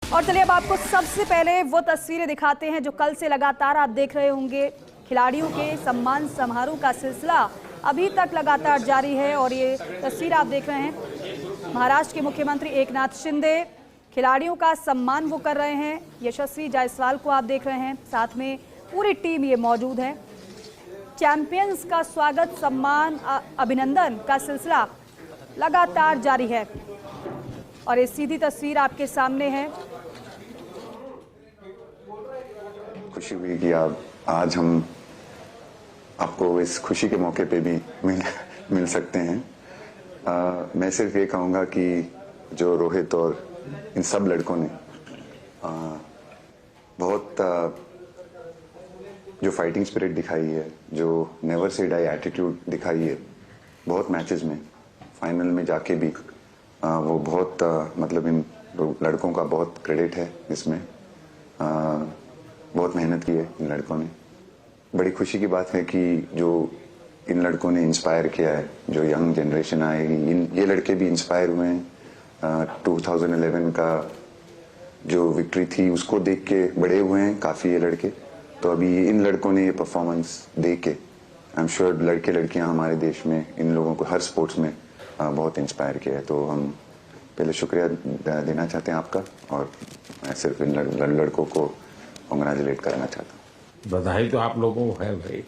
और चलिए अब आपको सबसे पहले वो तस्वीरें दिखाते हैं जो कल से लगातार आप देख रहे होंगे। खिलाड़ियों के सम्मान समारोह का सिलसिला अभी तक लगातार जारी है और ये तस्वीर आप देख रहे हैं। महाराष्ट्र के मुख्यमंत्री एकनाथ शिंदे खिलाड़ियों का सम्मान वो कर रहे हैं। यशस्वी जायसवाल को आप देख रहे हैं, साथ में पूरी टीम ये मौजूद है। चैंपियंस का स्वागत, सम्मान, अभिनंदन का सिलसिला लगातार जारी है और ये सीधी तस्वीर आपके सामने है। खुशी हुई कि आज हम आपको इस खुशी के मौके पे भी मिल सकते हैं। मैं सिर्फ ये कहूँगा कि जो रोहित और इन सब लड़कों ने बहुत जो फाइटिंग स्पिरिट दिखाई है, जो नेवर से डाई एटीट्यूड दिखाई है बहुत मैचेस में, फाइनल में जाके भी वो बहुत मतलब इन लड़कों का बहुत क्रेडिट है इसमें। बहुत मेहनत की है इन लड़कों ने। बड़ी खुशी की बात है कि जो इन लड़कों ने इंस्पायर किया है, जो यंग जनरेशन आएगी, ये लड़के भी इंस्पायर हुए हैं। 2011 का जो विक्ट्री थी उसको देख के बड़े हुए हैं काफ़ी ये लड़के। तो अभी इन लड़कों ने ये परफॉर्मेंस दे के आई एम श्योर लड़के लड़कियां हमारे देश में इन लोगों को हर स्पोर्ट्स में बहुत इंस्पायर किया है। तो हम पहले शुक्रिया देना चाहते हैं आपका, और मैं सिर्फ इन लड़कों को कांग्रेचुलेट करना चाहता हूँ। बधाई तो आप लोगों को है भाई।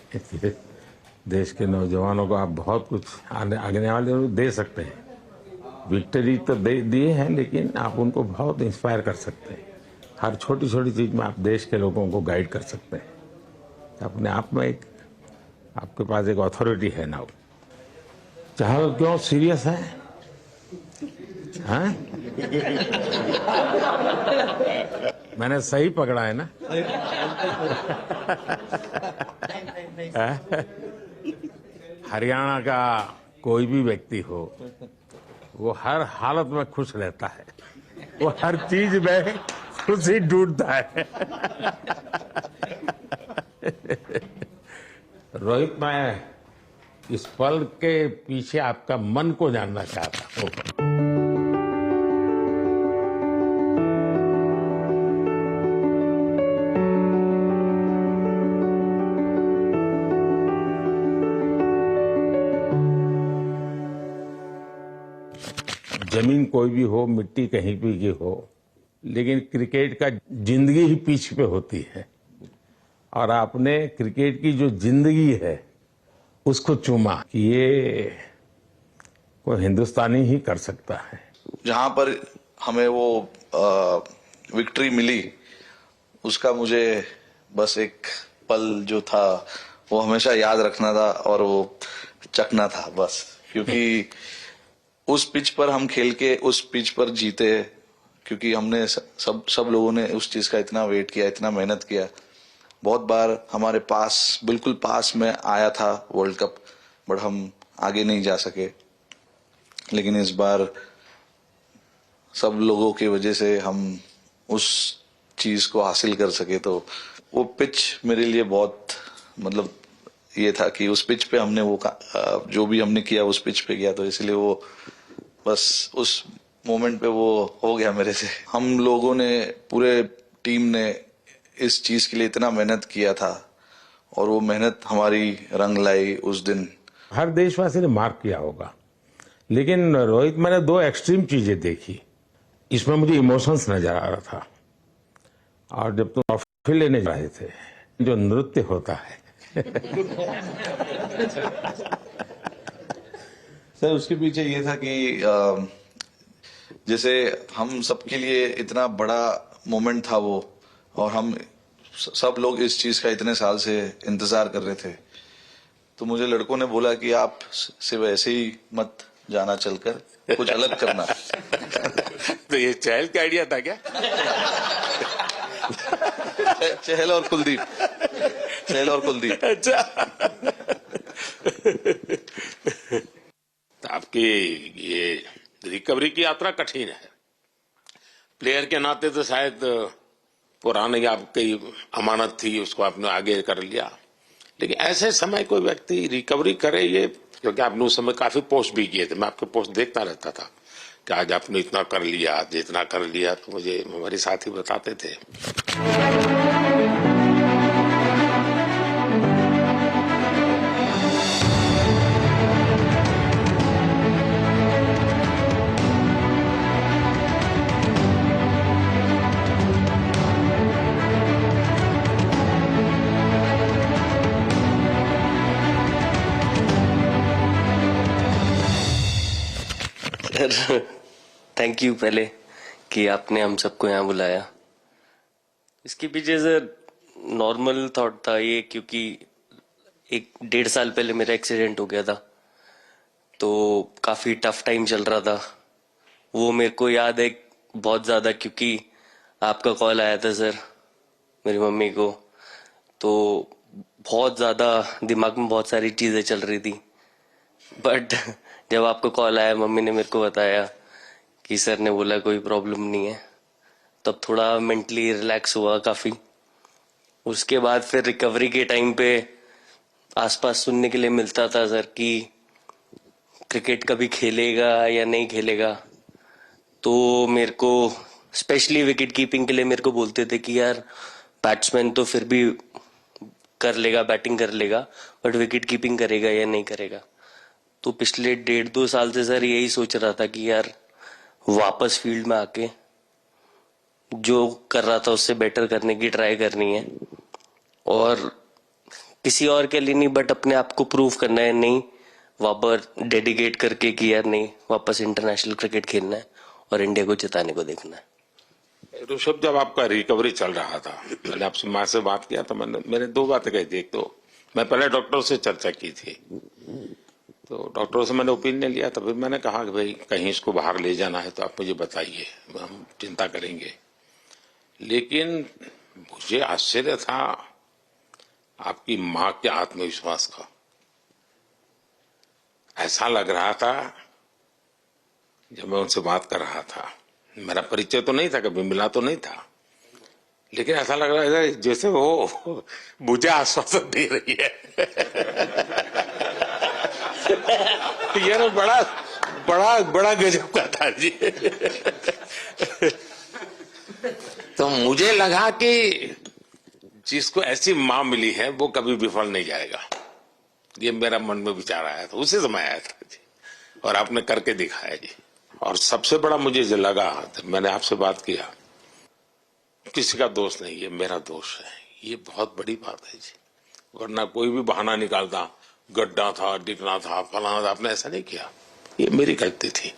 देश के नौजवानों को आप बहुत कुछ आगे वाले दे सकते हैं। विक्ट्री तो दिए हैं, लेकिन आप उनको बहुत इंस्पायर कर सकते हैं। हर छोटी छोटी चीज में आप देश के लोगों को गाइड कर सकते हैं। अपने आप में एक आपके पास एक अथॉरिटी है ना। चाहे क्यों सीरियस है, हाँ? मैंने सही पकड़ा है ना? हरियाणा का कोई भी व्यक्ति हो, वो हर हालत में खुश रहता है। वो हर चीज में खुशी ढूंढता है। रोहित, मैं इस पल के पीछे आपका मन को जानना चाहता हूँ। जमीन कोई भी हो, मिट्टी कहीं भी की हो, लेकिन क्रिकेट का जिंदगी ही पिच पे होती है। और आपने क्रिकेट की जो जिंदगी है उसको चूमा कि ये कोई हिंदुस्तानी ही कर सकता है। जहां पर हमें वो विक्ट्री मिली, उसका मुझे बस एक पल जो था वो हमेशा याद रखना था और वो चखना था बस। क्योंकि उस पिच पर हम खेल के उस पिच पर जीते, क्योंकि हमने सब लोगों ने उस चीज का इतना वेट किया, इतना मेहनत किया। बहुत बार हमारे पास, बिल्कुल पास में आया था वर्ल्ड कप, बट हम आगे नहीं जा सके। लेकिन इस बार सब लोगों की वजह से हम उस चीज को हासिल कर सके। तो वो पिच मेरे लिए बहुत मतलब ये था कि उस पिच पे हमने वो जो भी हमने किया उस पिच पे किया, तो इसलिए वो बस उस मोमेंट पे वो हो गया मेरे से। हम लोगों ने, पूरे टीम ने इस चीज के लिए इतना मेहनत किया था और वो मेहनत हमारी रंग लाई उस दिन। हर देशवासी ने मार्क किया होगा, लेकिन रोहित, मैंने दो एक्सट्रीम चीजें देखी। इसमें मुझे इमोशंस नजर आ रहा था। और जब तुम ट्रॉफी लेने जा रहे थे, जो नृत्य होता है सर, उसके पीछे ये था कि जैसे हम सबके लिए इतना बड़ा मोमेंट था वो, और हम सब लोग इस चीज का इतने साल से इंतजार कर रहे थे। तो मुझे लड़कों ने बोला कि आप सिर्फ ऐसे ही मत जाना, चलकर कुछ अलग करना। तो ये चहल का आइडिया था क्या? चहल और कुलदीप, चहल और कुलदीप। अच्छा। तो आपकी ये रिकवरी की यात्रा कठिन है। प्लेयर के नाते तो शायद पुरानी आपकी अमानत थी, उसको आपने आगे कर लिया। लेकिन ऐसे समय कोई व्यक्ति रिकवरी करे, ये क्योंकि आपने उस समय काफी पोस्ट भी किए थे, मैं आपके पोस्ट देखता रहता था, कि आज आपने इतना कर लिया, आज इतना कर लिया। तो मुझे हमारे साथी बताते थे। सर थैंक यू पहले कि आपने हम सबको यहाँ बुलाया। इसके पीछे सर नॉर्मल थॉट था ये, क्योंकि 1-1.5 साल पहले मेरा एक्सीडेंट हो गया था, तो काफी टफ टाइम चल रहा था। वो मेरे को याद है बहुत ज्यादा, क्योंकि आपका कॉल आया था सर मेरी मम्मी को, तो बहुत ज्यादा दिमाग में बहुत सारी चीजें चल रही थी। बट जब आपका कॉल आया, मम्मी ने मेरे को बताया कि सर ने बोला कोई प्रॉब्लम नहीं है, तब थोड़ा मेंटली रिलैक्स हुआ काफी। उसके बाद फिर रिकवरी के टाइम पे आसपास सुनने के लिए मिलता था सर कि क्रिकेट कभी खेलेगा या नहीं खेलेगा। तो मेरे को स्पेशली विकेट कीपिंग के लिए मेरे को बोलते थे कि यार बैट्समैन तो फिर भी कर लेगा, बैटिंग कर लेगा, बट विकेट कीपिंग करेगा या नहीं करेगा। तो पिछले 1.5-2 साल से सर यही सोच रहा था कि यार वापस फील्ड में आके जो कर रहा था उससे बेटर करने की ट्राई करनी है, और किसी और के लिए नहीं बट अपने आप को प्रूव करना है, नहीं वापस डेडिकेट करके कि यार नहीं वापस इंटरनेशनल क्रिकेट खेलना है और इंडिया को जिताने को देखना है। ऋषभ, जब आपका रिकवरी चल रहा था, मैंने आपसे माँ से बात किया तो मैंने 2 बातें कही थी। एक तो मैं पहले डॉक्टर से चर्चा की थी, तो डॉक्टरों से मैंने ओपिनियन लिया, तो फिर मैंने कहा कि भाई कहीं इसको बाहर ले जाना है तो आप मुझे बताइए, हम चिंता करेंगे। लेकिन मुझे आश्चर्य था आपकी माँ के आत्मविश्वास का। ऐसा लग रहा था जब मैं उनसे बात कर रहा था, मेरा परिचय तो नहीं था, कभी मिला तो नहीं था, लेकिन ऐसा लग रहा है जैसे वो मुझे आश्वासन दे रही है। यार बड़ा बड़ा बड़ा गजब का था जी। तो मुझे लगा कि जिसको ऐसी मां मिली है वो कभी विफल नहीं जाएगा, ये मेरा मन में विचार आया था, उसी समय आया था जी, और आपने करके दिखाया जी। और सबसे बड़ा मुझे जो लगा, मैंने आपसे बात किया, किसी का दोष नहीं, ये मेरा दोष है, ये बहुत बड़ी बात है जी। वरना कोई भी बहाना निकालता, गड्ढा था, डिगना था, फलाना था, आपने ऐसा नहीं किया, ये मेरी गलती थी।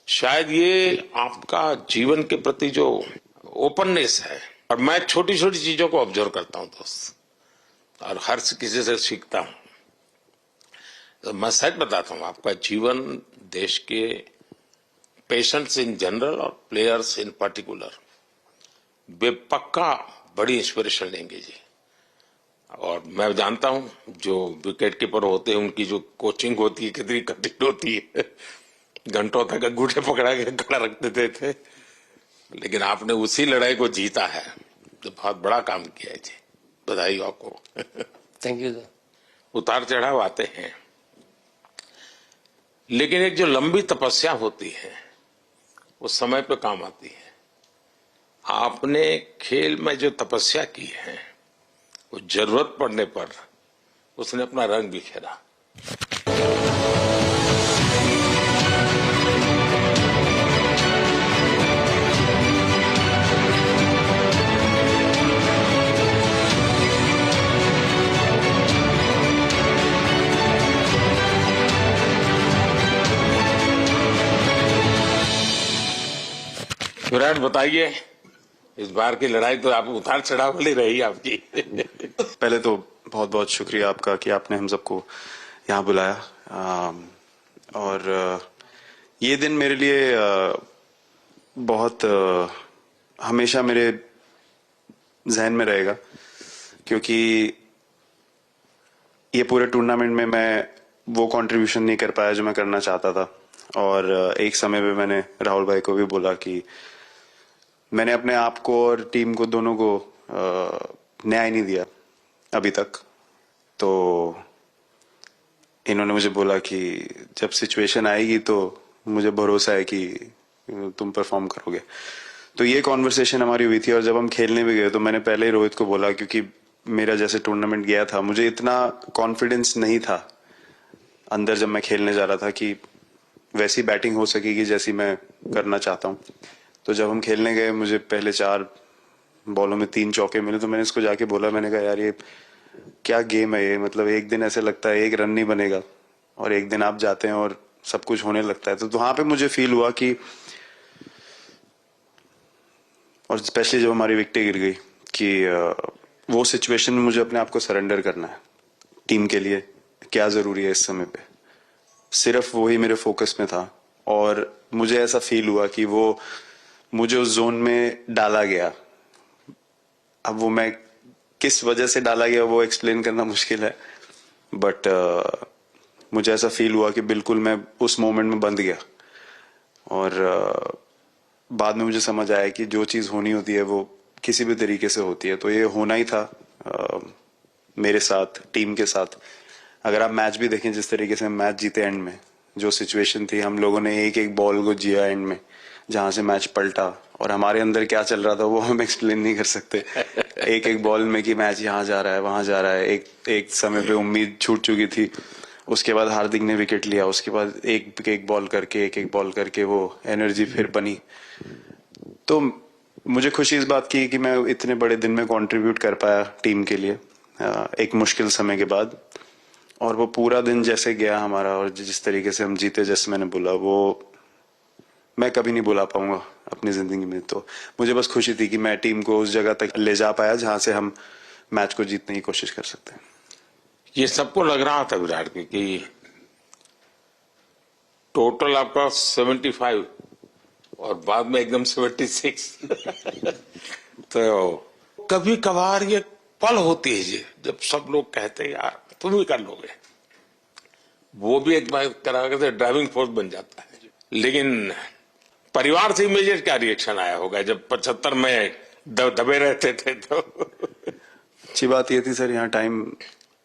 शायद ये आपका जीवन के प्रति जो ओपननेस है, और मैं छोटी छोटी चीजों को ऑब्जर्व करता हूं दोस्त, और हर किसी से सीखता हूं। तो मैं सच बताता हूं, आपका जीवन देश के पेशेंट्स इन जनरल और प्लेयर्स इन पर्टिकुलर वे पक्का बड़ी इंस्पिरेशन लेंगे जी। और मैं जानता हूं जो विकेट कीपर होते हैं उनकी जो कोचिंग होती है कितनी कठिन होती है, घंटों तक अंगूठे पकड़ा के खड़ा रख देते थे, लेकिन आपने उसी लड़ाई को जीता है, तो बहुत बड़ा काम किया है जी, बधाई आपको। Thank you sir. उतार चढ़ाव आते हैं, लेकिन एक जो लंबी तपस्या होती है वो समय पे काम आती है। आपने खेल में जो तपस्या की है वो जरूरत पड़ने पर उसने अपना रंग बिखेरा। विराट, बताइए, इस बार की लड़ाई तो आप उतार चढ़ाव वाली रही आपकी। पहले तो बहुत बहुत शुक्रिया आपका कि आपने हम सबको यहाँ बुलाया, और ये दिन मेरे लिए बहुत हमेशा मेरे जहन में रहेगा, क्योंकि ये पूरे टूर्नामेंट में मैं वो कंट्रीब्यूशन नहीं कर पाया जो मैं करना चाहता था। और एक समय पे मैंने राहुल भाई को भी बोला कि मैंने अपने आप को और टीम को दोनों को न्याय नहीं दिया अभी तक। तो इन्होंने मुझे बोला कि जब सिचुएशन आएगी तो मुझे भरोसा है कि तुम परफॉर्म करोगे। तो ये कॉन्वर्सेशन हमारी हुई थी और जब हम खेलने भी गए तो मैंने पहले ही रोहित को बोला, क्योंकि मेरा जैसे टूर्नामेंट गया था मुझे इतना कॉन्फिडेंस नहीं था अंदर जब मैं खेलने जा रहा था कि वैसी बैटिंग हो सकेगी जैसी मैं करना चाहता हूँ। तो जब हम खेलने गए मुझे पहले 4 बॉलों में 3 चौके मिले, तो मैंने इसको जाके बोला, मैंने कहा यार ये क्या गेम है ये, मतलब एक दिन ऐसे लगता है 1 रन नहीं बनेगा और एक दिन आप जाते हैं और सब कुछ होने लगता है। तो वहां पे मुझे फील हुआ कि, और स्पेशली जब हमारी विकेट गिर गई, कि वो सिचुएशन में मुझे अपने आप को सरेंडर करना है। टीम के लिए क्या जरूरी है इस समय पे, सिर्फ वही मेरे फोकस में था। और मुझे ऐसा फील हुआ कि वो मुझे उस जोन में डाला गया। अब वो मैं किस वजह से डाला गया वो एक्सप्लेन करना मुश्किल है, बट मुझे ऐसा फील हुआ कि बिल्कुल मैं उस मोमेंट में बंद गया। और बाद में मुझे समझ आया कि जो चीज होनी होती है वो किसी भी तरीके से होती है। तो ये होना ही था मेरे साथ, टीम के साथ। अगर आप मैच भी देखें, जिस तरीके से हम मैच जीते एंड में, जो सिचुएशन थी, हम लोगों ने एक एक बॉल को जिया एंड में, जहां से मैच पलटा, और हमारे अंदर क्या चल रहा था वो हम एक्सप्लेन नहीं कर सकते। एक एक बॉल में कि मैच यहाँ जा रहा है वहां जा रहा है। एक समय पे उम्मीद छूट चुकी थी, उसके बाद हार्दिक ने विकेट लिया, उसके बाद एक एक बॉल करके वो एनर्जी फिर बनी। तो मुझे खुशी इस बात की कि मैं इतने बड़े दिन में कंट्रीब्यूट कर पाया टीम के लिए एक मुश्किल समय के बाद। और वो पूरा दिन जैसे गया हमारा और जिस तरीके से हम जीते, जैसे मैंने बोला, वो मैं कभी नहीं भुला पाऊंगा अपनी जिंदगी में। तो मुझे बस खुशी थी कि मैं टीम को उस जगह तक ले जा पाया जहां से हम मैच को जीतने की कोशिश कर सकते हैं। ये सबको लग रहा था विराट के कि टोटल आपका 75 और बाद में एकदम 76। तो कभी कभार ये पल होती है जी, जब सब लोग कहते हैं यार तुम ही कर लोगे, वो भी एक बार करा करके ड्राइविंग फोर्स बन जाता है। लेकिन परिवार से इमीडिएट क्या रिएक्शन आया होगा जब 75 में दबे रहते थे? तो अच्छी बात ये थी सर, यहाँ टाइम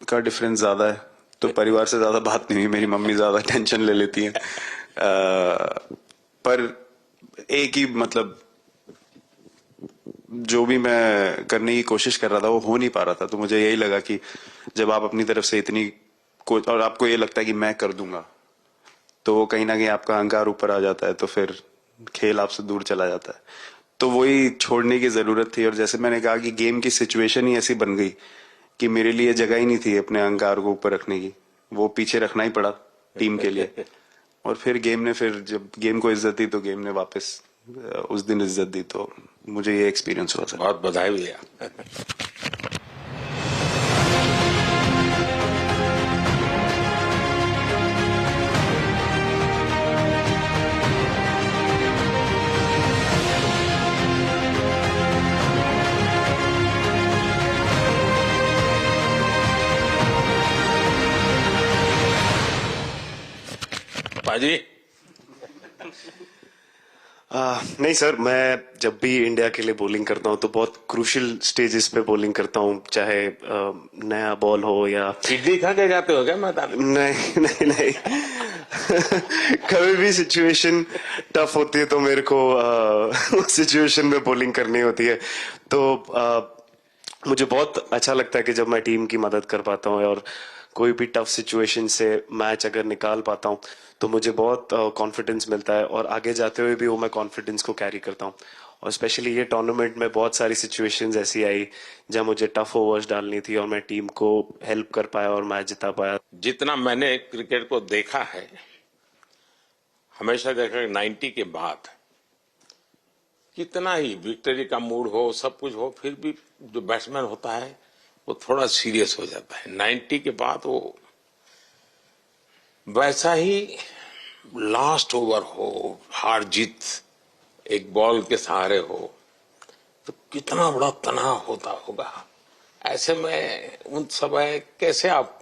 का डिफरेंस ज्यादा है, तो परिवार से ज्यादा बात नहीं हुई। मेरी मम्मी ज्यादा टेंशन ले लेती हैं। पर एक ही, मतलब जो भी मैं करने की कोशिश कर रहा था वो हो नहीं पा रहा था। तो मुझे यही लगा कि जब आप अपनी तरफ से इतनी और आपको ये लगता है कि मैं कर दूंगा, तो वो कहीं ना कहीं आपका अहंकार ऊपर आ जाता है, तो फिर खेल आपसे दूर चला जाता है। तो वही छोड़ने की जरूरत थी। और जैसे मैंने कहा कि गेम की सिचुएशन ही ऐसी बन गई कि मेरे लिए जगह ही नहीं थी अपने अहंकार को ऊपर रखने की, वो पीछे रखना ही पड़ा टीम के लिए। और फिर गेम ने, फिर जब गेम को इज्जत दी तो गेम ने वापस उस दिन इज्जत दी। तो मुझे ये एक्सपीरियंस हुआ सर। बहुत बधाई भैया। पाजी नहीं सर, मैं जब भी इंडिया के लिए बॉलिंग करता हूँ तो बहुत क्रूशियल स्टेजेस पे बॉलिंग करता हूँ, चाहे नया बॉल हो या इडली खा के जाते हो क्या मैदान में? नहीं कभी भी सिचुएशन टफ होती है तो मेरे को उस सिचुएशन में बॉलिंग करनी होती है। तो मुझे बहुत अच्छा लगता है कि जब मैं टीम की मदद कर पाता हूँ और कोई भी टफ सिचुएशन से मैच अगर निकाल पाता हूँ तो मुझे बहुत कॉन्फिडेंस मिलता है, और आगे जाते हुए भी वो मैं कॉन्फिडेंस को कैरी करता हूँ। और स्पेशली ये टूर्नामेंट में बहुत सारी सिचुएशंस ऐसी आई जब मुझे टफ ओवर्स डालनी थी और मैं टीम को हेल्प कर पाया और मैच जिता पाया। जितना मैंने क्रिकेट को देखा है, हमेशा देखा 90 के बाद कितना ही विक्ट्री का मूड हो, सब कुछ हो, फिर भी जो बैट्समैन होता है वो थोड़ा सीरियस हो जाता है। 90 के बाद वो वैसा ही लास्ट ओवर हो, हार जीत एक बॉल के सहारे हो, तो कितना बड़ा तनाव होता होगा। ऐसे में उन समय कैसे आप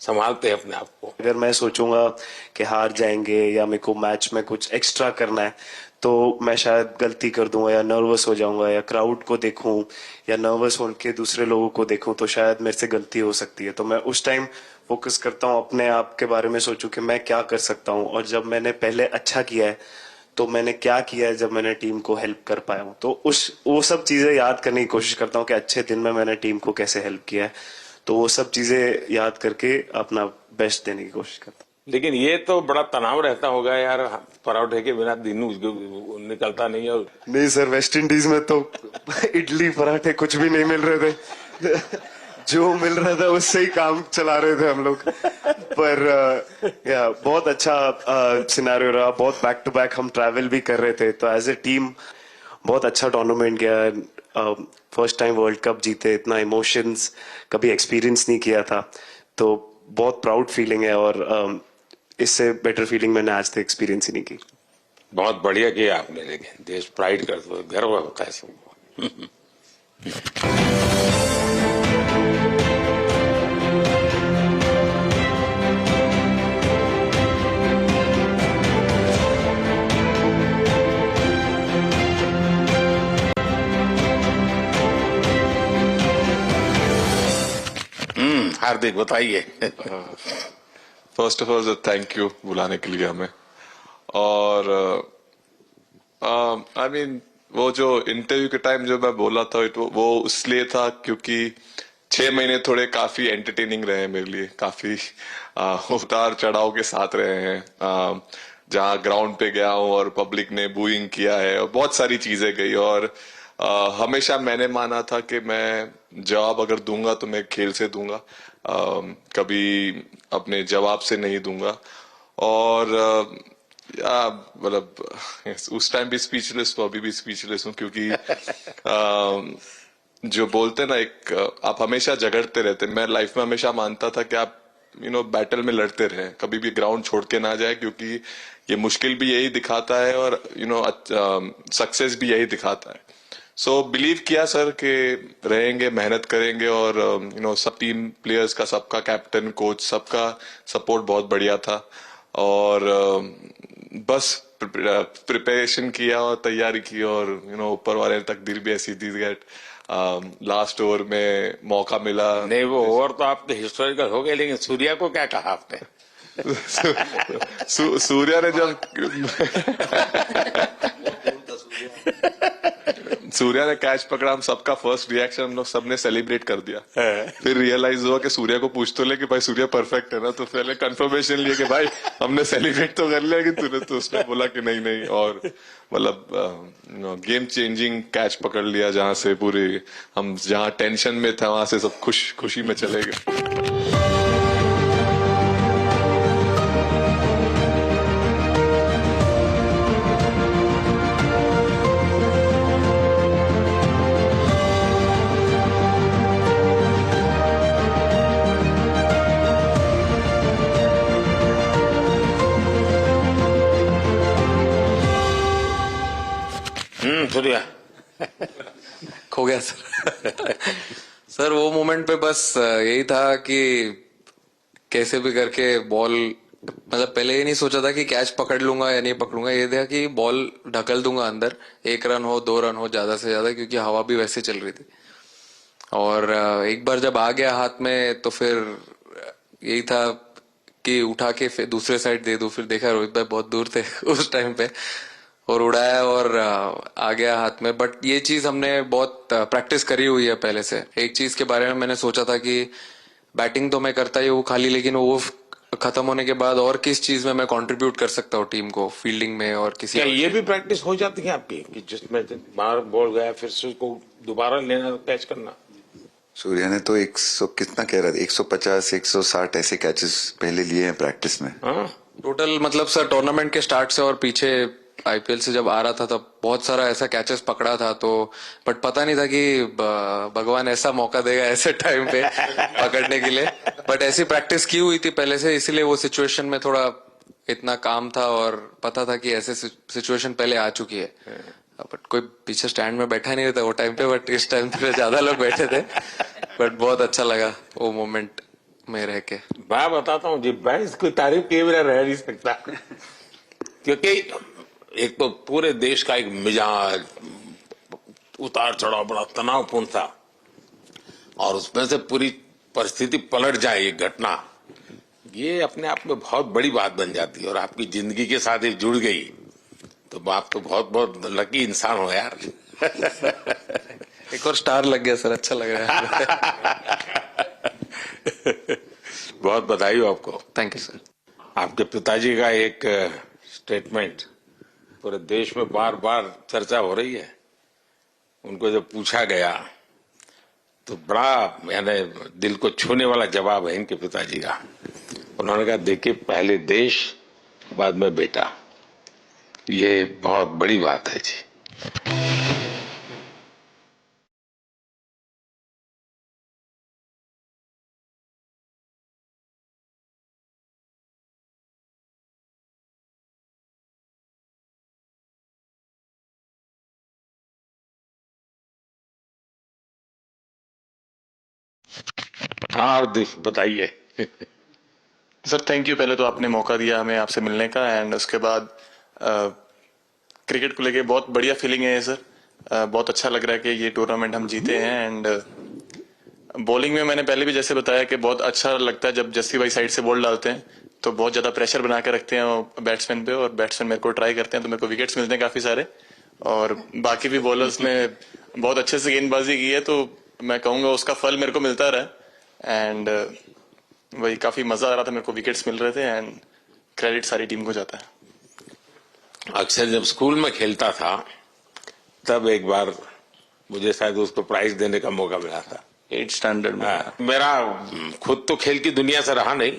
संभालते हैं अपने आप को? अगर मैं सोचूंगा कि हार जाएंगे या मेरे को मैच में कुछ एक्स्ट्रा करना है तो मैं शायद गलती कर दूंगा या नर्वस हो जाऊंगा या क्राउड को देखूं या नर्वस होकर दूसरे लोगों को देखूं तो शायद मेरे से गलती हो सकती है। तो मैं उस टाइम फोकस करता हूं अपने आप के बारे में, सोचूं कि मैं क्या कर सकता हूं, और जब मैंने पहले अच्छा किया है तो मैंने क्या किया है जब मैंने टीम को हेल्प कर पाया हूं। तो वो सब चीजें याद करने की कोशिश करता हूं कि अच्छे दिन में मैंने टीम को कैसे हेल्प किया है। तो वो सब चीजें याद करके अपना बेस्ट देने की कोशिश करता हूं। लेकिन ये तो बड़ा तनाव रहता होगा यार, पराठे के बिना दिन निकलता नहीं है। नहीं सर, वेस्ट इंडीज में तो इडली पराठे कुछ भी नहीं मिल रहे थे जो मिल रहा था उससे ही काम चला रहे थे हम लोग। पर या बहुत अच्छा सिनेरियो रहा, बहुत बैक टू बैक हम ट्रैवल भी कर रहे थे, तो एज ए टीम बहुत अच्छा टूर्नामेंट गया। फर्स्ट टाइम वर्ल्ड कप जीते, इतना इमोशंस कभी एक्सपीरियंस नहीं किया था, तो बहुत प्राउड फीलिंग है, और इससे बेटर फीलिंग मैंने आज तक एक्सपीरियंस ही नहीं की। बहुत बढ़िया किया आपने, लेकिन देश प्राइड करते हो, गर्व होता है सबको। हार्दिक बताइए। First of all thank you बुलाने के लिए हमें। और आई मीन वो जो इंटरव्यू के टाइम जो मैं बोला था वो इसलिए था क्योंकि 6 महीने थोड़े काफी एंटरटेनिंग रहे हैं मेरे लिए, काफी उतार चढ़ाव के साथ रहे हैं। जहां ग्राउंड पे गया हूं और पब्लिक ने बूइंग किया है और बहुत सारी चीजें गई, और हमेशा मैंने माना था कि मैं जवाब अगर दूंगा तो मैं खेल से दूंगा, कभी अपने जवाब से नहीं दूंगा। और मतलब उस टाइम भी स्पीचलेस हूँ, अभी भी स्पीचलेस हूँ, क्योंकि जो बोलते ना एक आप हमेशा झगड़ते रहते। मैं लाइफ में हमेशा मानता था कि आप बैटल में लड़ते रहे, कभी भी ग्राउंड छोड़ के ना जाए, क्योंकि ये मुश्किल भी यही दिखाता है और सक्सेस भी यही दिखाता है। सो बिलीव किया सर कि रहेंगे, मेहनत करेंगे, और सब टीम प्लेयर्स का, सबका कैप्टन कोच सबका सपोर्ट बहुत बढ़िया था, और बस प्रिपरेशन किया और तैयारी की, और ऊपर वाले ने तकदीर भी ऐसी दी गेट लास्ट ओवर में मौका मिला। नहीं, वो ओवर तो आपके हिस्टोरिकल हो गए, लेकिन सूर्या को क्या कहा आपने? सूर्या ने जब सूर्या ने कैच पकड़ा, हम सबका फर्स्ट रिएक्शन हम लोग सबने सेलिब्रेट कर दिया। फिर रियलाइज हुआ कि सूर्या को पूछ तो ले कि भाई सूर्या परफेक्ट है ना, तो पहले कंफर्मेशन लिए कि भाई हमने सेलिब्रेट तो कर लिया, लेकिन तूने तो उसने बोला कि नहीं नहीं, और मतलब गेम चेंजिंग कैच पकड़ लिया, जहां से पूरी हम जहां टेंशन में थे वहां से सब खुशी में चले गए। सूर्या खो गया सर। सर वो मोमेंट पे बस यही था कि कैसे भी करके बॉल, मतलब पहले ये नहीं सोचा था कि कैच पकड़ लूंगा या नहीं पकड़ूंगा, ये था कि बॉल ढकल दूंगा अंदर, 1 रन हो 2 रन हो ज्यादा से ज्यादा, क्योंकि हवा भी वैसे चल रही थी। और एक बार जब आ गया हाथ में तो फिर यही था कि उठा के फिर दूसरे साइड दे दूं। फिर देखा रोहित भाई बहुत दूर थे उस टाइम पे, और उड़ाया और आ गया हाथ में। बट ये चीज हमने बहुत प्रैक्टिस करी हुई है पहले से। एक चीज के बारे में मैंने सोचा था कि बैटिंग तो मैं करता ही हूँ खाली, लेकिन वो खत्म होने के बाद और किस चीज में मैं कंट्रीब्यूट कर सकता हूँ टीम को, फील्डिंग में और किसी। क्या ये भी प्रैक्टिस हो जाती है आपकी कि जिसमें बाहर बॉल गया फिर से उसको दोबारा लेना, कैच करना? सूर्या ने तो 100 कितना कह रहा था, 150 160 ऐसे कैचेस पहले लिए हैं प्रैक्टिस में। टोटल मतलब सर टूर्नामेंट के स्टार्ट से और पीछे आईपीएल से जब आ रहा था तब बहुत सारा ऐसा कैचेस पकड़ा था, तो बट पता नहीं था कि भगवान ऐसा मौका देगा ऐसे टाइम पे पकड़ने के लिए। बट ऐसी प्रैक्टिस की हुई थी पहले से, इसीलिए वो सिचुएशन में थोड़ा इतना काम था और पता था कि ऐसे सिचुएशन पहले आ चुकी है। बट कोई पीछे स्टैंड में बैठा नहीं रहता वो टाइम पे, बट इस टाइम पे ज्यादा लोग बैठे थे। बट बहुत अच्छा लगा वो मोमेंट में रह के। मैं बताता हूँ जी, मैं इसकी तारीफ किए बिना रह नहीं सकता, क्योंकि एक तो पूरे देश का एक मिजाज उतार चढ़ाव बड़ा तनावपूर्ण था, और उसमें से पूरी परिस्थिति पलट जाए ये घटना, ये अपने आप में बहुत बड़ी बात बन जाती है और आपकी जिंदगी के साथ ही जुड़ गई, तो आप तो बहुत बहुत लकी इंसान हो यार। एक और स्टार लग गया सर, अच्छा लग रहा है। बहुत बधाई हो आपको। Thank you sir. आपके पिताजी का एक स्टेटमेंट पूरे देश में बार बार चर्चा हो रही है। उनको जब पूछा गया तो बड़ा यानी दिल को छूने वाला जवाब है इनके पिताजी का। उन्होंने कहा, देखिए पहले देश बाद में बेटा, ये बहुत बड़ी बात है जी। हाँ और बताइए। सर थैंक यू, पहले तो आपने मौका दिया हमें आपसे मिलने का, एंड उसके बाद क्रिकेट को लेके बहुत बढ़िया फीलिंग है सर। बहुत अच्छा लग रहा है कि ये टूर्नामेंट हम जीते हैं। एंड बॉलिंग में मैंने पहले भी जैसे बताया कि बहुत अच्छा लगता है जब जस्सी भाई साइड से बॉल डालते हैं, तो बहुत ज्यादा प्रेशर बना के रखते हैं बैट्समैन पे, और बैट्समैन मेरे को ट्राई करते हैं तो मेरे को विकेट्स मिलते हैं काफी सारे, और बाकी भी बॉलर्स ने बहुत अच्छे से गेंदबाजी की है, तो मैं कहूंगा उसका फल मेरे को मिलता रहा। एंड वही काफी मजा आ रहा था, मेरे को विकेट्स मिल रहे थे, एंड क्रेडिट सारी टीम को जाता है। अक्सर जब स्कूल में खेलता था तब एक बार मुझे शायद उसको प्राइज देने का मौका मिला था 8th स्टैंडर्ड में। मेरा खुद तो खेल की दुनिया से रहा नहीं,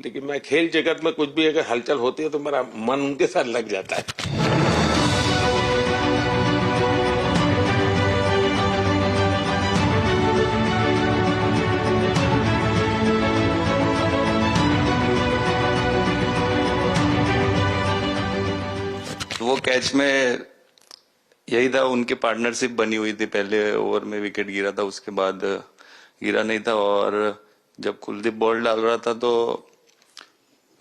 लेकिन मैं खेल जगत में कुछ भी अगर हलचल होती है तो मेरा मन उनके साथ लग जाता है। वो कैच में यही था, उनकी पार्टनरशिप बनी हुई थी, पहले ओवर में विकेट गिरा था, उसके बाद गिरा नहीं था, और जब कुलदीप बॉल डाल रहा था तो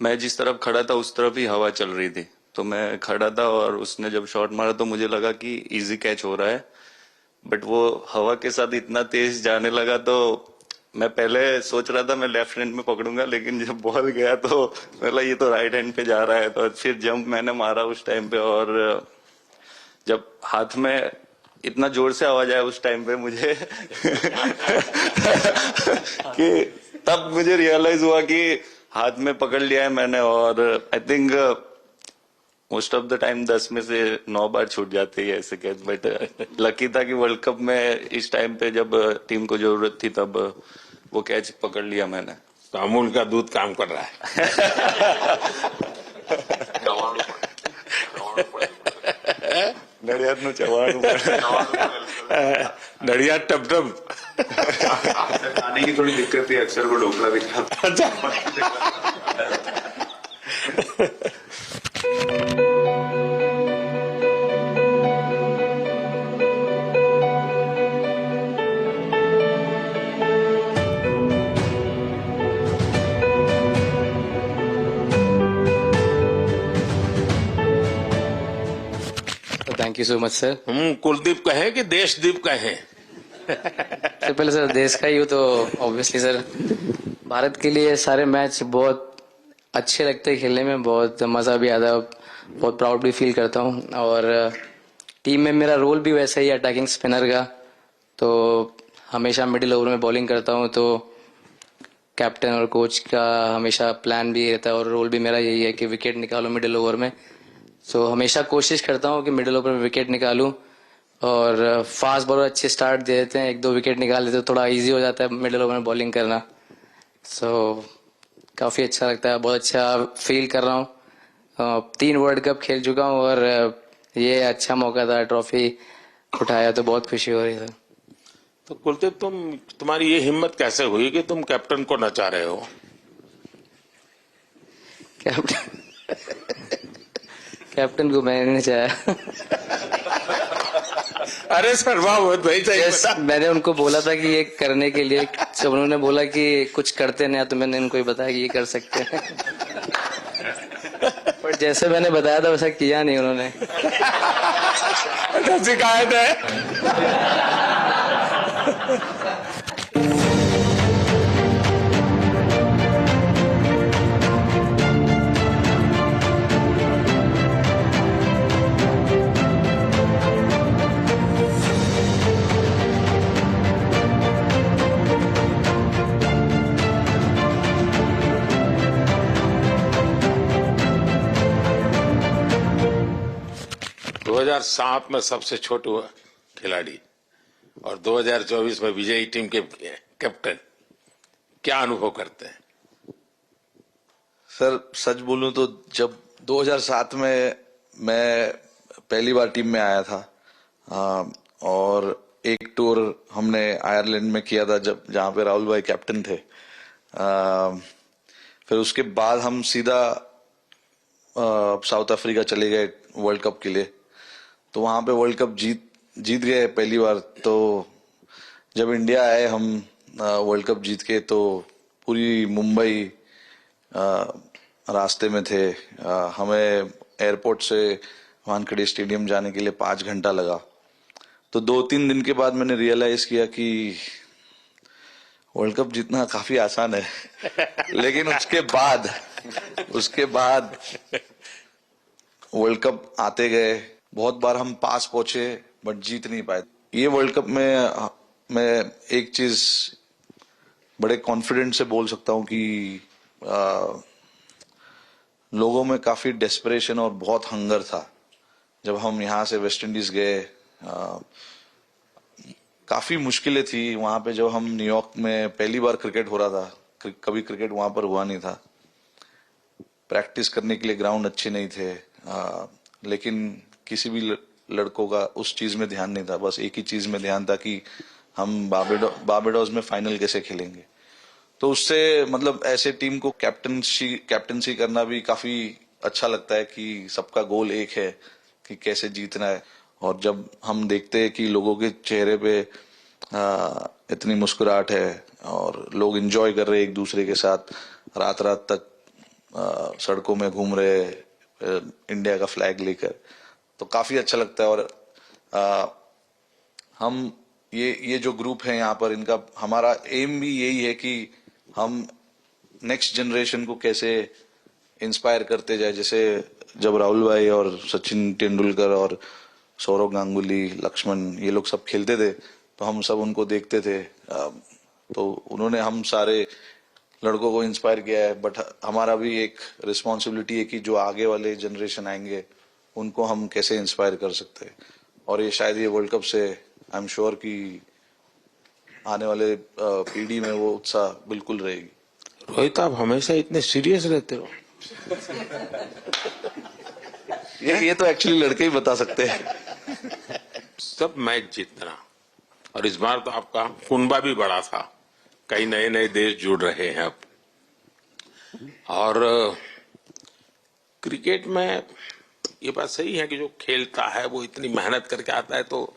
मैं जिस तरफ खड़ा था उस तरफ ही हवा चल रही थी, तो मैं खड़ा था और उसने जब शॉट मारा तो मुझे लगा कि इजी कैच हो रहा है, बट वो हवा के साथ इतना तेज जाने लगा तो मैं पहले सोच रहा था मैं लेफ्ट हैंड में पकड़ूंगा, लेकिन जब बॉल गया तो मतलब ये तो राइट हैंड पे जा रहा है, तो फिर जंप मैंने मारा उस टाइम पे, और जब हाथ में इतना जोर से आवाज आया उस टाइम पे मुझे कि तब मुझे रियलाइज हुआ कि हाथ में पकड़ लिया है मैंने, और I think most of the time 10 में से 9 बार छूट जाते हैं ऐसे कैच, बट लकी था कि वर्ल्ड कप में इस टाइम पे जब टीम को जरूरत थी तब वो कैच पकड़ लिया मैंने। तो अमूल का दूध काम कर रहा है। नड़ियाद नु चवाणु नड़ियाद टप टप खाने की थोड़ी दिक्कत थी, अक्सर वो ढोकला भी खाता। Thank you so much sir. Kuldeep कहे कि देशदीप कहे? सबसे पहले सर देश का ही हूँ तो ऑब्वियसली सर भारत के लिए सारे मैच बहुत अच्छे लगते हैं खेलने में, बहुत मजा भी आता है, बहुत प्राउड भी फील करता हूँ, और टीम में मेरा रोल भी वैसा ही अटैकिंग स्पिनर का, तो हमेशा मिडिल ओवर में बॉलिंग करता हूँ, तो कैप्टन और कोच का हमेशा प्लान भी रहता है और रोल भी मेरा यही है कि विकेट निकालो मिडिल ओवर में। सो हमेशा कोशिश करता हूँ कि मिडिल ओवर में विकेट निकालूं, और फास्ट बॉलर अच्छे स्टार्ट दे देते हैं, 1-2 विकेट निकाल देते हैं तो थोड़ा इजी हो जाता है मिडिल ओवर में बॉलिंग करना। सो काफ़ी अच्छा लगता है, बहुत अच्छा फील कर रहा हूँ। 3 वर्ल्ड कप खेल चुका हूँ और ये अच्छा मौका था, ट्रॉफी उठाया तो बहुत खुशी हो रही है। तो कुलदीप तुम्हारी ये हिम्मत कैसे हुई कि तुम कैप्टन को नचा रहे हो? कैप्टन को मैंने नहीं चाहा। अरे सर वाह, भाई मैंने उनको बोला था कि ये करने के लिए, जब उन्होंने बोला कि कुछ करते नहीं तो मैंने उनको ही बताया कि ये कर सकते हैं। पर जैसे मैंने बताया था वैसा किया नहीं उन्होंने। शिकायत है। दो 2007 में सबसे छोटे खिलाड़ी और 2024 में विजयी टीम के कैप्टन, क्या अनुभव करते हैं? सर सच बोलूं तो जब 2007 में मैं पहली बार टीम में आया था और एक टूर हमने आयरलैंड में किया था जब जहां पे राहुल भाई कैप्टन थे। फिर उसके बाद हम सीधा साउथ अफ्रीका चले गए वर्ल्ड कप के लिए, तो वहां पे वर्ल्ड कप जीत गए पहली बार। तो जब इंडिया आए हम वर्ल्ड कप जीत के, तो पूरी मुंबई रास्ते में थे। हमें एयरपोर्ट से वानखेड़े स्टेडियम जाने के लिए 5 घंटा लगा। तो 2-3 दिन के बाद मैंने रियलाइज किया कि वर्ल्ड कप जीतना काफी आसान है। लेकिन उसके बाद वर्ल्ड कप आते गए, बहुत बार हम पास पहुंचे बट जीत नहीं पाए। ये वर्ल्ड कप में मैं एक चीज बड़े कॉन्फिडेंट से बोल सकता हूं कि लोगों में काफी डेस्परेशन और बहुत हंगर था। जब हम यहाँ से वेस्ट इंडीज गए, काफी मुश्किलें थी वहां पे। जब हम न्यूयॉर्क में पहली बार क्रिकेट हो रहा था, कभी क्रिकेट वहां पर हुआ नहीं था। प्रैक्टिस करने के लिए ग्राउंड अच्छे नहीं थे, लेकिन किसी भी लड़कों का उस चीज में ध्यान नहीं था। बस एक ही चीज में ध्यान था कि हम बारबाडोस में फाइनल कैसे खेलेंगे। तो उससे मतलब ऐसे टीम को कैप्टनसी करना भी काफी अच्छा लगता है कि सबका गोल एक है कि कैसे जीतना है। और जब हम देखते हैं कि लोगों के चेहरे पे इतनी मुस्कुराहट है और लोग एंजॉय कर रहे हैं एक दूसरे के साथ, रात रात तक सड़कों में घूम रहे इंडिया का फ्लैग लेकर, तो काफी अच्छा लगता है। और हम ये जो ग्रुप है यहाँ पर, इनका हमारा एम भी यही है कि हम नेक्स्ट जनरेशन को कैसे इंस्पायर करते जाए। जैसे जब राहुल भाई और सचिन तेंदुलकर और सौरव गांगुली, लक्ष्मण, ये लोग सब खेलते थे, तो हम सब उनको देखते थे। तो उन्होंने हम सारे लड़कों को इंस्पायर किया है। बट हमारा भी एक रिस्पॉन्सिबिलिटी है कि जो आगे वाले जनरेशन आएंगे उनको हम कैसे इंस्पायर कर सकते हैं। और ये शायद ये वर्ल्ड कप से आई एम श्योर कि आने वाले पीढ़ी में वो उत्साह बिल्कुल रहेगी। रोहित, आप हमेशा इतने सीरियस रहते हो। ये तो एक्चुअली लड़के ही बता सकते हैं। सब मैच जीतना, और इस बार तो आपका कुनबा भी बड़ा था, कई नए नए देश जुड़ रहे हैं अब। और क्रिकेट में ये बात सही है कि जो खेलता है वो इतनी मेहनत करके आता है, तो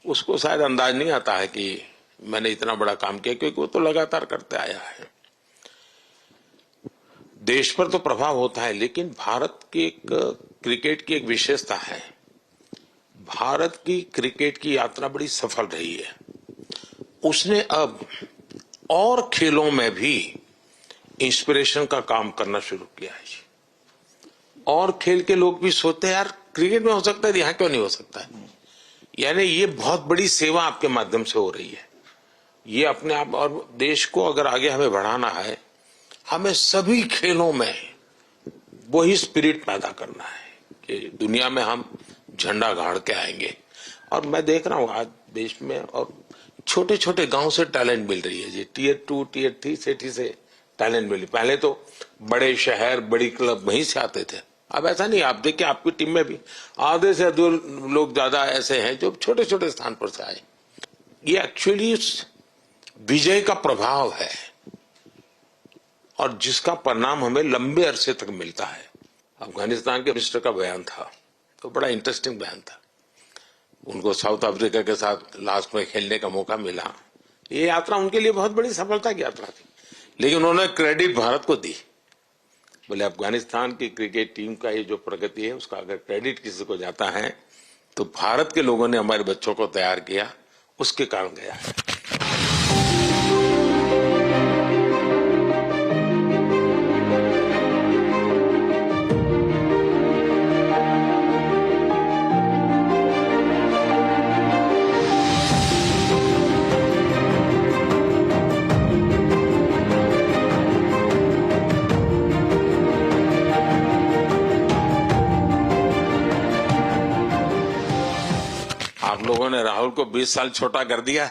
उसको शायद अंदाज नहीं आता है कि मैंने इतना बड़ा काम किया, क्योंकि वो तो लगातार करते आया है। देश पर तो प्रभाव होता है, लेकिन भारत की एक क्रिकेट की एक विशेषता है, भारत की क्रिकेट की यात्रा बड़ी सफल रही है। उसने अब और खेलों में भी इंस्पिरेशन का काम करना शुरू किया है। और खेल के लोग भी सोचते हैं, यार क्रिकेट में हो सकता है, यहाँ क्यों नहीं हो सकता है। यानी ये बहुत बड़ी सेवा आपके माध्यम से हो रही है। ये अपने आप, और देश को अगर आगे हमें बढ़ाना है, हमें सभी खेलों में वही स्पिरिट पैदा करना है कि दुनिया में हम झंडा गाड़ के आएंगे। और मैं देख रहा हूँ आज देश में और छोटे छोटे गांव से टैलेंट मिल रही है जी। टियर 2 टियर 3 सिटी से टैलेंट मिली। पहले तो बड़े शहर, बड़ी क्लब वहीं से आते थे, अब ऐसा नहीं। आप देखिए आपकी टीम में भी आधे से अधिक लोग ज्यादा ऐसे हैं जो छोटे छोटे स्थान पर से आए। ये एक्चुअली विजय का प्रभाव है और जिसका परिणाम हमें लंबे अरसे तक मिलता है। अफगानिस्तान के मिनिस्टर का बयान था, तो बड़ा इंटरेस्टिंग बयान था। उनको साउथ अफ्रीका के साथ लास्ट में खेलने का मौका मिला। ये यात्रा उनके लिए बहुत बड़ी सफलता की यात्रा थी, लेकिन उन्होंने क्रेडिट भारत को दी बोले अफगानिस्तान की क्रिकेट टीम का ये जो प्रगति है उसका अगर क्रेडिट किसी को जाता है तो भारत के लोगों ने हमारे बच्चों को तैयार किया, उसके कारण गया है। आप लोगों ने राहुल को 20 साल छोटा कर दिया।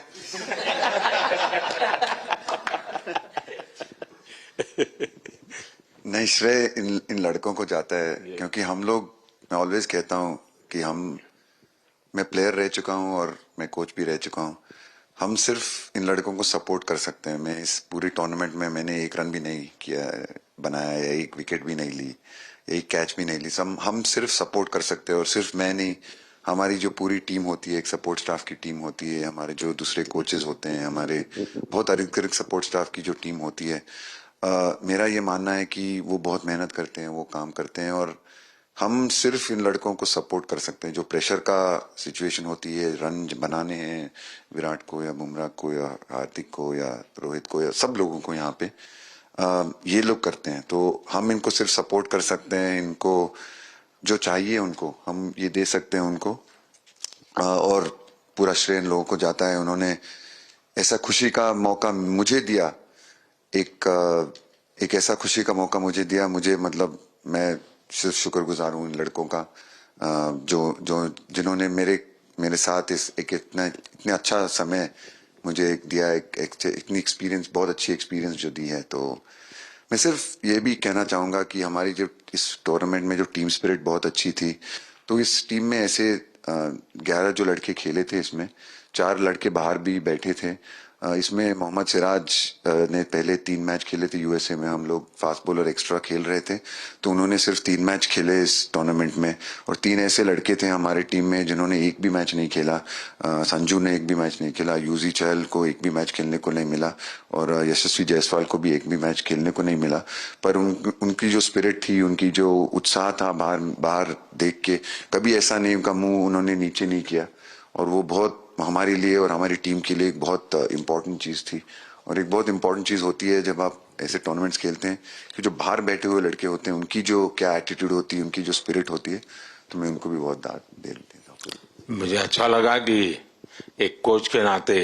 नहीं, श्रेय इन लड़कों को जाता है, क्योंकि हम लोग, मैं ऑलवेज कहता हूं कि मैं प्लेयर रह चुका हूं और मैं कोच भी रह चुका हूं। हम सिर्फ इन लड़कों को सपोर्ट कर सकते हैं। मैं इस पूरी टूर्नामेंट में मैंने एक रन भी नहीं किया, बनाया, या एक विकेट भी नहीं ली, एक कैच भी नहीं ली। हम सिर्फ सपोर्ट कर सकते हैं, और सिर्फ मैं नहीं, हमारी जो पूरी टीम होती है, एक सपोर्ट स्टाफ की टीम होती है, हमारे जो दूसरे कोचेस होते हैं, हमारे बहुत अधिक सपोर्ट स्टाफ की जो टीम होती है, मेरा ये मानना है कि वो बहुत मेहनत करते हैं, वो काम करते हैं, और हम सिर्फ इन लड़कों को सपोर्ट कर सकते हैं। जो प्रेशर का सिचुएशन होती है, रन बनाने हैं विराट को या बुमराह को या हार्दिक को या रोहित को या सब लोगों को यहाँ पे, ये लोग करते हैं। तो हम इनको सिर्फ सपोर्ट कर सकते हैं, इनको जो चाहिए उनको हम ये दे सकते हैं उनको, और पूरा श्रेय इन लोगों को जाता है। उन्होंने ऐसा खुशी का मौका मुझे दिया, एक ऐसा खुशी का मौका मुझे दिया। मुझे मतलब मैं सिर्फ शुक्रगुजार हूँ इन लड़कों का, जिन्होंने मेरे साथ इतने अच्छा समय मुझे दिया, इतनी एक्सपीरियंस, बहुत अच्छी एक्सपीरियंस जो दी है। तो मैं सिर्फ ये भी कहना चाहूंगा कि हमारी जो इस टूर्नामेंट में जो टीम स्पिरिट बहुत अच्छी थी। तो इस टीम में ऐसे 11 जो लड़के खेले थे, इसमें 4 लड़के बाहर भी बैठे थे। इसमें मोहम्मद सिराज ने पहले 3 मैच खेले थे यूएसए में, हम लोग फास्ट बॉलर एक्स्ट्रा खेल रहे थे, तो उन्होंने सिर्फ 3 मैच खेले इस टूर्नामेंट में। और 3 ऐसे लड़के थे हमारे टीम में जिन्होंने एक भी मैच नहीं खेला। संजू ने एक भी मैच नहीं खेला, यूजी चहल को एक भी मैच खेलने को नहीं मिला, और यशस्वी जायसवाल को भी एक भी मैच खेलने को नहीं मिला। पर उनकी जो स्पिरिट थी, उनकी जो उत्साह था, बाहर देख के कभी ऐसा नहीं, उनका मुंह उन्होंने नीचे नहीं किया, और वो बहुत हमारे लिए और हमारी टीम के लिए एक बहुत इम्पोर्टेंट चीज थी। और एक बहुत इम्पोर्टेंट चीज होती है जब आप ऐसे टूर्नामेंट्स खेलते हैं कि जो बाहर बैठे हुए लड़के होते हैं, उनकी जो क्या एटीट्यूड होती है, उनकी जो स्पिरिट होती है, तो मैं उनको भी बहुत दाद दे देता हूँ। मुझे अच्छा लगा कि एक कोच के नाते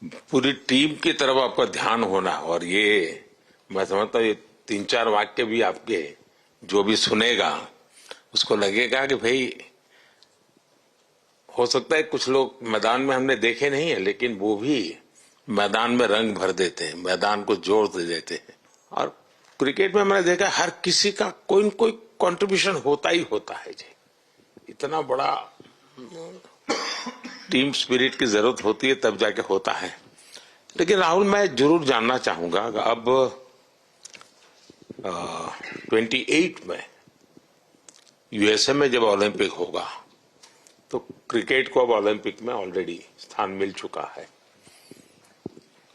पूरी टीम की तरफ आपका ध्यान होना, और ये मैं समझता हूँ ये 3-4 वाक्य भी आपके जो भी सुनेगा उसको लगेगा कि भाई, हो सकता है कुछ लोग मैदान में हमने देखे नहीं है, लेकिन वो भी मैदान में रंग भर देते हैं, मैदान को जोर दे देते हैं। और क्रिकेट में मैंने देखा हर किसी का कोई न कोई कंट्रीब्यूशन होता ही होता है जी। इतना बड़ा टीम स्पिरिट की जरूरत होती है तब जाके होता है। लेकिन राहुल, मैं जरूर जानना चाहूंगा, अब 28 में यूएसए में जब ओलंपिक होगा, तो क्रिकेट को अब ओलंपिक में ऑलरेडी स्थान मिल चुका है,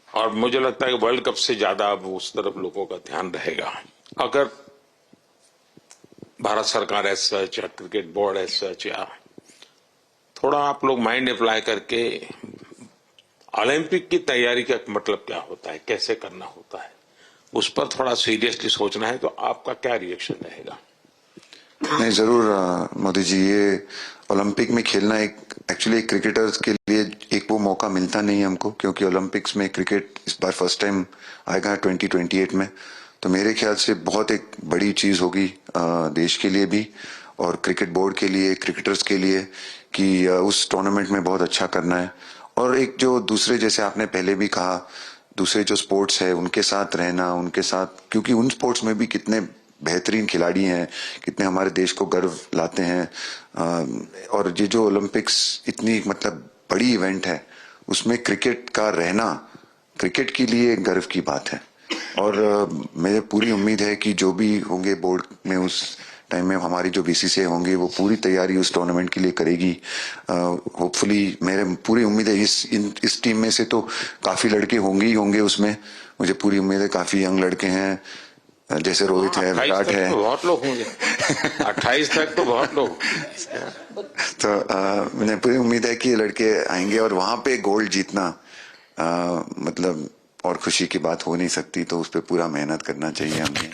और मुझे लगता है कि वर्ल्ड कप से ज्यादा अब उस तरफ लोगों का ध्यान रहेगा। अगर भारत सरकार एज सच या क्रिकेट बोर्ड एज सच, या थोड़ा आप लोग माइंड अप्लाई करके ओलंपिक की तैयारी का मतलब क्या होता है, कैसे करना होता है, उस पर थोड़ा सीरियसली सोचना है, तो आपका क्या रिएक्शन रहेगा? नहीं, जरूर मोदी जी, ये ओलंपिक में खेलना एक्चुअली क्रिकेटर्स के लिए एक वो मौका मिलता नहीं है हमको, क्योंकि ओलंपिक्स में क्रिकेट इस बार फर्स्ट टाइम आएगा 2028 में। तो मेरे ख्याल से बहुत एक बड़ी चीज होगी देश के लिए भी, और क्रिकेट बोर्ड के लिए, क्रिकेटर्स के लिए, कि उस टूर्नामेंट में बहुत अच्छा करना है। और एक जो दूसरे, जैसे आपने पहले भी कहा, दूसरे जो स्पोर्ट्स है उनके साथ रहना, उनके साथ, क्योंकि उन स्पोर्ट्स में भी कितने बेहतरीन खिलाड़ी हैं, कितने हमारे देश को गर्व लाते हैं। और ये जो ओलंपिक्स इतनी मतलब बड़ी इवेंट है, उसमें क्रिकेट का रहना क्रिकेट के लिए गर्व की बात है। और मुझे पूरी उम्मीद है कि जो भी होंगे बोर्ड में उस टाइम में, हमारी जो बीसीसीआई होंगे, वो पूरी तैयारी उस टूर्नामेंट के लिए करेगी। होपफुली मेरे पूरी उम्मीद है इस टीम में से तो काफी लड़के होंगे ही होंगे उसमें, मुझे पूरी उम्मीद है। काफी यंग लड़के हैं, जैसे रोहित है, 28 विराट तक है। तो बहुत लोग होंगे। 28 तक तो बहुत लोग। तो मुझे पूरी उम्मीद है कि ये लड़के आएंगे और वहां पे गोल्ड जीतना मतलब और खुशी की बात हो नहीं सकती, तो उस पर पूरा मेहनत करना चाहिए हमें।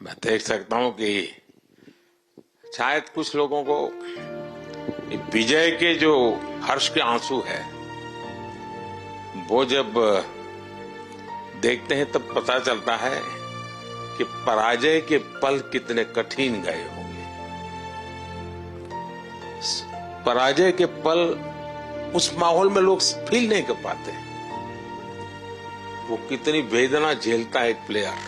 मैं देख सकता हूं कि शायद कुछ लोगों को विजय के जो हर्ष के आंसू है वो जब देखते हैं तब पता चलता है कि पराजय के पल कितने कठिन गए होंगे। पराजय के पल उस माहौल में लोग फील नहीं कर पाते। वो कितनी वेदना झेलता है एक प्लेयर,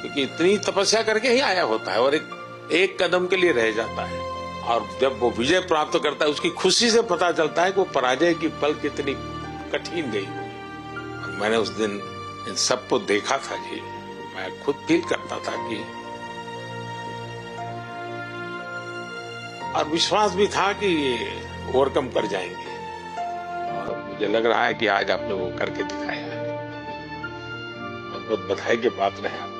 क्योंकि इतनी तपस्या करके ही आया होता है और एक कदम के लिए रह जाता है, और जब वो विजय प्राप्त करता है उसकी खुशी से पता चलता है कि वो पराजय की पल कितनी कठिन गई होगी। और मैंने उस दिन इन सबको देखा था जी, मैं खुद फील करता था कि, और विश्वास भी था कि ये ओवरकम कर जाएंगे, और मुझे लग रहा है कि आज आपने वो करके दिखाया है। बहुत बहुत बधाई के पात्र हैं आपको।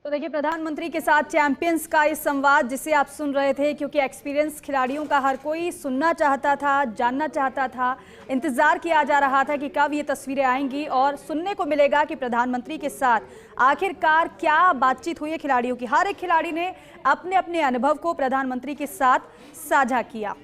तो देखिए, प्रधानमंत्री के साथ चैंपियंस का इस संवाद जिसे आप सुन रहे थे, क्योंकि एक्सपीरियंस खिलाड़ियों का हर कोई सुनना चाहता था, जानना चाहता था, इंतजार किया जा रहा था कि कब ये तस्वीरें आएंगी और सुनने को मिलेगा कि प्रधानमंत्री के साथ आखिरकार क्या बातचीत हुई है खिलाड़ियों की। हर एक खिलाड़ी ने अपने अपने अनुभव को प्रधानमंत्री के साथ साझा किया।